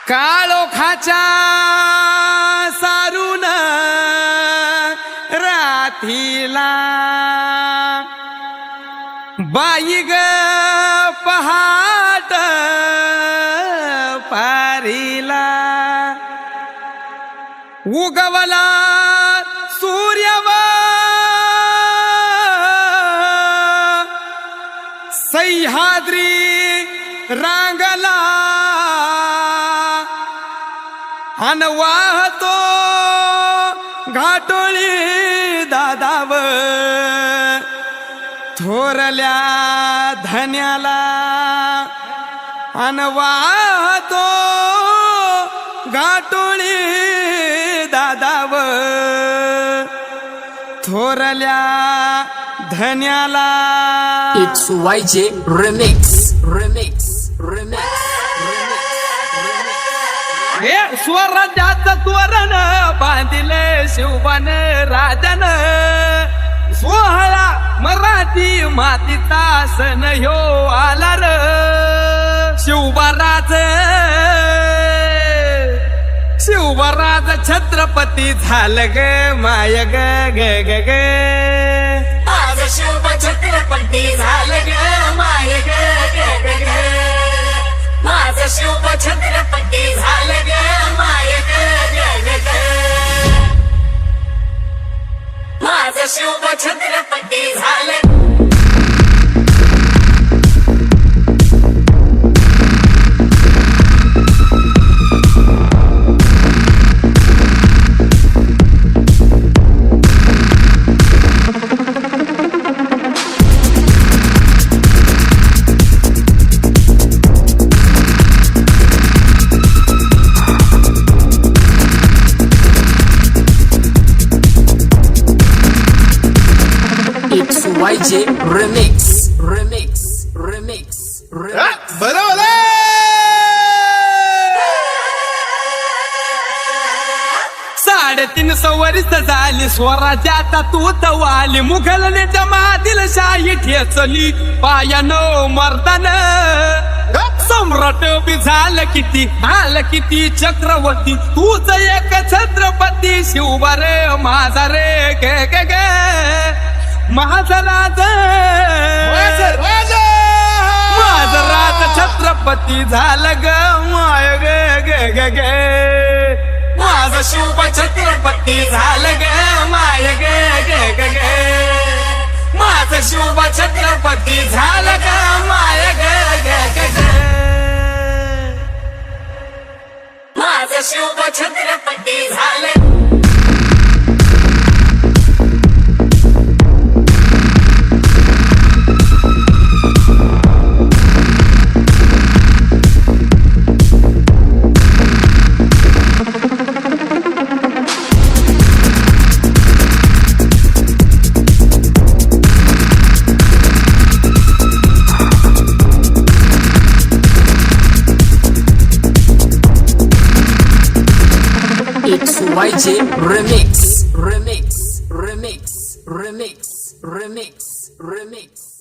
काळोखाच्या सारून रातीला बाई ग पहाट पारीला उगवला सूर्यवा सह्याद्री रांगला अन वाहतो घाटोळी दादाव थोरल्या धन्याला अन वाहतो घाटोळी दादाव थोरल्या धन्याला. It's YJ Remix, Remix, Remix, Remix, हे स्वराज्याचं तोरण बांधिले शिवबान राजन. सोहळा मराठी मातीचा सण ह्यो आला र. शिवबराज छत्रपती झालं ग माय ग ग ग ग. आज शिव छत्रपती झालं ग माय ग ग ग ग. माझं शिव छत्रपती झालं ग माय ग ग ग ग. माझं शिव छत्रपती झालं. It's YJ Remix, Remix, Remix, Remix. बरोबर. साडेतीन वर्ष झाली स्वराज्याचा तूत वाली. मुघलने जमातील शाही ठेचली पायानो मर्दान. सम्राट बी झालं किती हाल किती चक्रवर्ती. तूच एक छत्रपती शिवबा रे माझा रे गे गे गे. माझा राज छत्रपती झालं ग माय ग ग ग ग. माझं शिव छत्रपती झालं ग माय ग ग ग ग. माझं शिव छत्रपती झालं ग माय ग ग ग ग. माझं शिव छत्रपती झालं. It's YJ Remix, Remix, Remix, Remix, Remix, Remix.